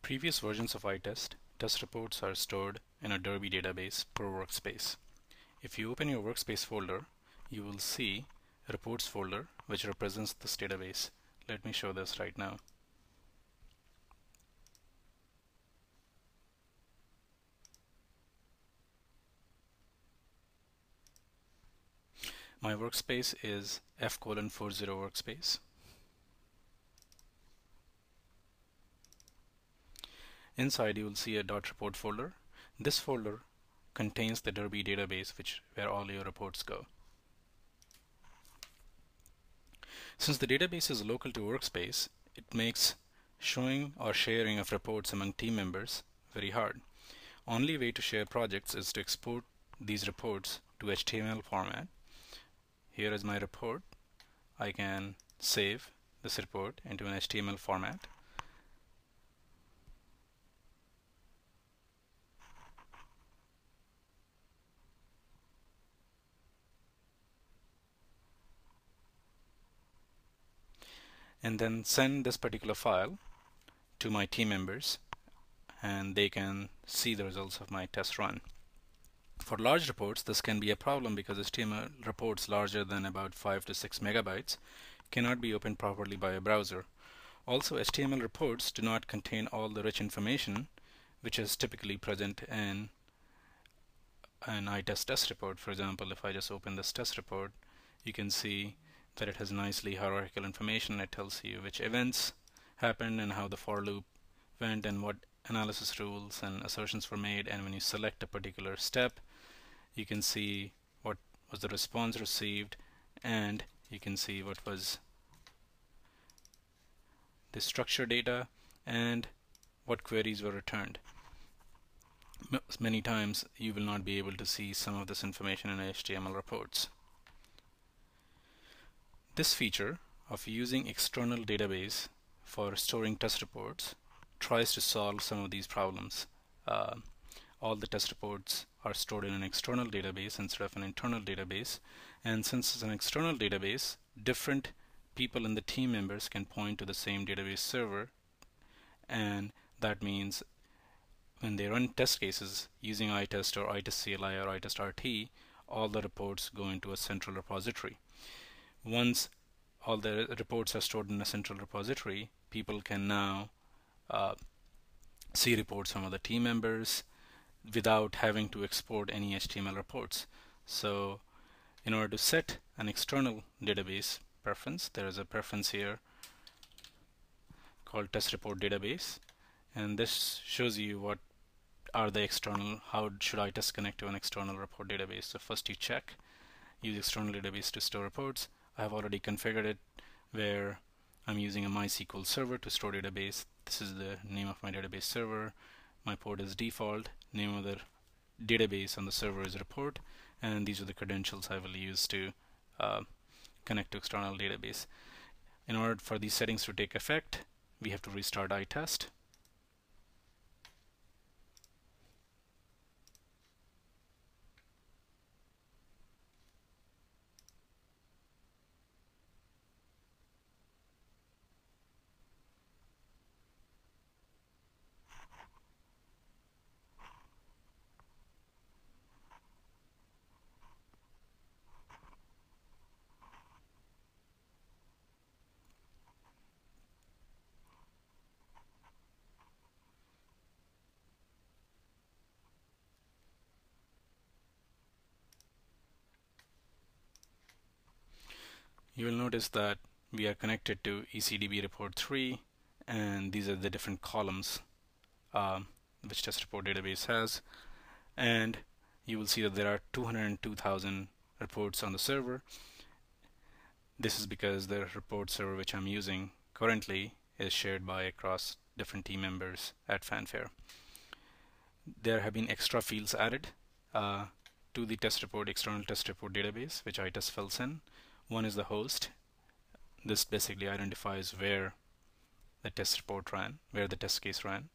previous versions of iTest, test reports are stored in a Derby database per workspace. If you open your workspace folder, you will see a reports folder which represents this database. Let me show this right now. My workspace is F:40 workspace. Inside you will see a .report folder. This folder contains the Derby database where all your reports go. Since the database is local to workspace, it makes showing or sharing of reports among team members very hard. Only way to share projects is to export these reports to HTML format. Here is my report. I can save this report into an HTML format. And then send this particular file to my team members, and they can see the results of my test run. For large reports, this can be a problem because HTML reports larger than about 5 to 6 megabytes cannot be opened properly by a browser. Also, HTML reports do not contain all the rich information which is typically present in an iTest test report. For example, if I just open this test report, you can see that it has nicely hierarchical information. It tells you which events happened and how the for loop went and what analysis rules and assertions were made, and when you select a particular step, you can see what was the response received, and you can see what was the structure data and what queries were returned. Many times you will not be able to see some of this information in HTML reports. This feature of using external database for storing test reports tries to solve some of these problems. All the test reports are stored in an external database instead of an internal database, and since it's an external database, different people in the team members can point to the same database server, and that means when they run test cases using iTest or iTest CLI or iTest RT, all the reports go into a central repository. Once all the reports are stored in a central repository, people can now see reports from other team members without having to export any HTML reports. So in order to set an external database preference, there is a preference here called test report database, and this shows you what are the external, how should iTest connect to an external report database. So first you check use external database to store reports. I have already configured it where I'm using a MySQL server to store database. This is the name of my database server. My port is default. Name of the database on the server is report, and these are the credentials I will use to connect to external database. In order for these settings to take effect, we have to restart iTest. You will notice that we are connected to ECDB report 3, and these are the different columns which test report database has, and you will see that there are 202,000 reports on the server. This is because the report server which I'm using currently is shared by across different team members at Fanfare. There have been extra fields added to the external test report database, which iTest fills in. One is the host. This basically identifies where the test report ran, where the test case ran.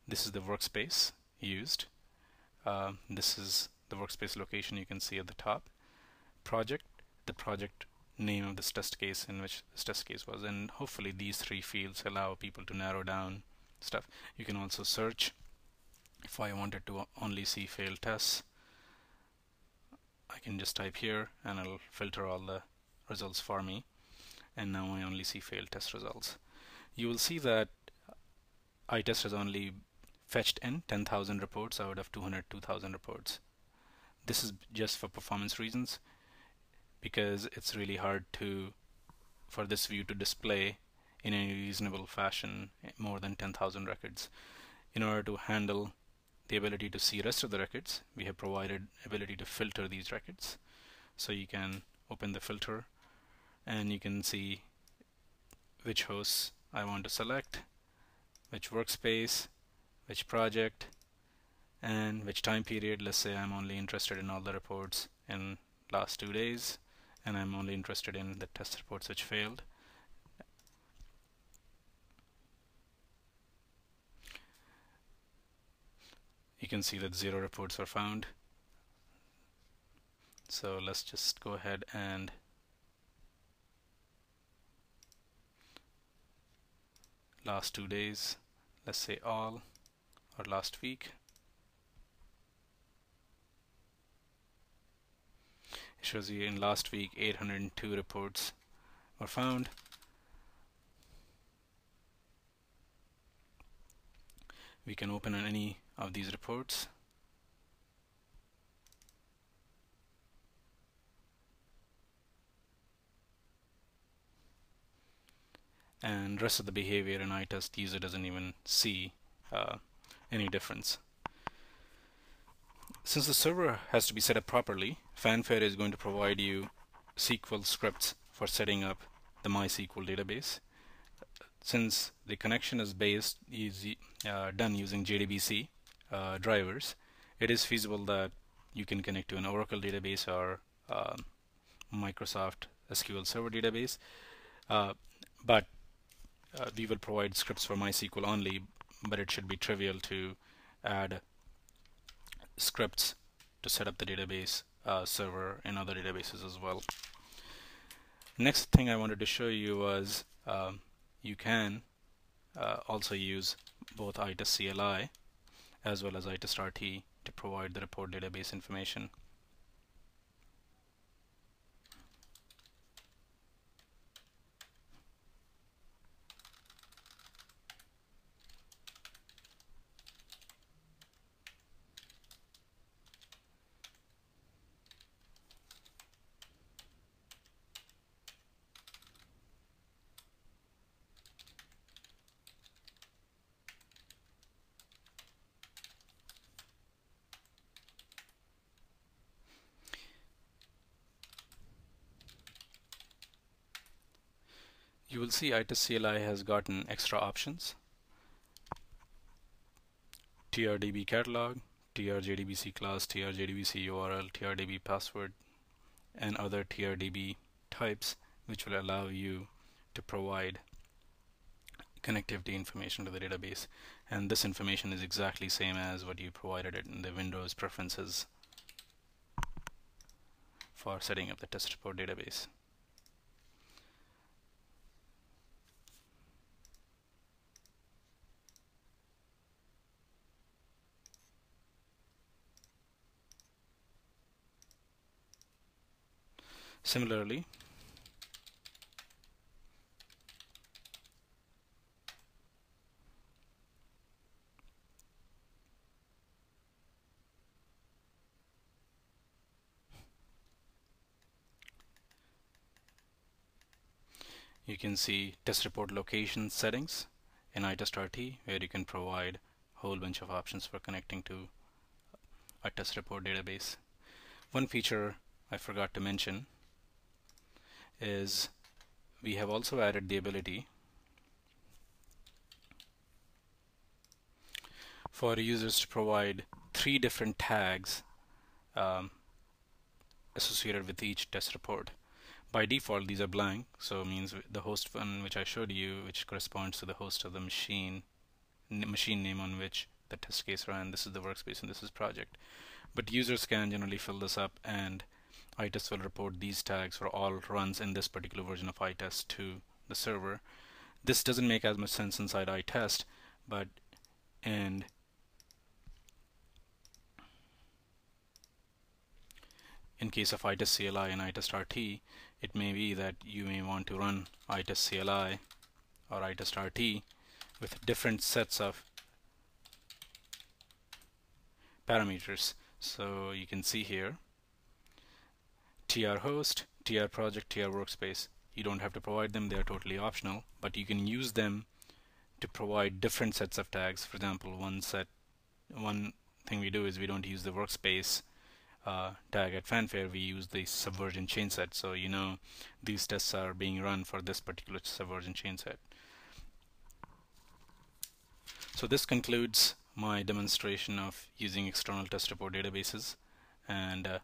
This is the workspace used. This is the workspace location you can see at the top. Project, the project name of this test case in which this test case was, and hopefully these three fields allow people to narrow down stuff. You can also search. If I wanted to only see failed tests, I can just type here and it'll filter all the results for me, and now I only see failed test results. You will see that iTest has only fetched in 10,000 reports out of 202,000 reports. This is just for performance reasons, because it's really hard for this view to display in any reasonable fashion more than 10,000 records. In order to handle the ability to see rest of the records, we have provided ability to filter these records. So you can open the filter and you can see which hosts I want to select, which workspace, which project, and which time period. Let's say I'm only interested in all the reports in last 2 days, and I'm only interested in the test reports which failed. You can see that 0 reports were found. So let's just go ahead and last 2 days, let's say all, or last week. It shows you in last week 802 reports were found. We can open on any of these reports. And rest of the behavior in iTest, user doesn't even see any difference. Since the server has to be set up properly, Fanfare is going to provide you SQL scripts for setting up the MySQL database. Since the connection is done using JDBC drivers, it is feasible that you can connect to an Oracle database or Microsoft SQL Server database, but we will provide scripts for MySQL only, but it should be trivial to add scripts to set up the database server in other databases as well. Next thing I wanted to show you was you can also use both iTest CLI as well as iTest RT to provide the report database information. You will see iTest CLI has gotten extra options: TRDB catalog, TRJDBC class, TRJDBC URL, TRDB password, and other TRDB types, which will allow you to provide connectivity information to the database. And this information is exactly same as what you provided it in the Windows preferences for setting up the test report database. Similarly, you can see test report location settings in iTest RT, where you can provide a whole bunch of options for connecting to a test report database. One feature I forgot to mention is we have also added the ability for users to provide 3 different tags associated with each test report. By default, these are blank, so it means the host one which I showed you, which corresponds to the host of the machine name on which the test case ran. This is the workspace and this is project. But users can generally fill this up, and iTest will report these tags for all runs in this particular version of iTest to the server. This doesn't make as much sense inside iTest, but and in case of iTest CLI and iTest RT, it may be that you may want to run iTest CLI or iTest RT with different sets of parameters. So you can see here TR host, TR project, TR workspace. You don't have to provide them, they are totally optional, but you can use them to provide different sets of tags. For example, one thing we do is we don't use the workspace tag at fanfare, we use the subversion chain set. So you know these tests are being run for this particular subversion chain set. So this concludes my demonstration of using external test report databases, and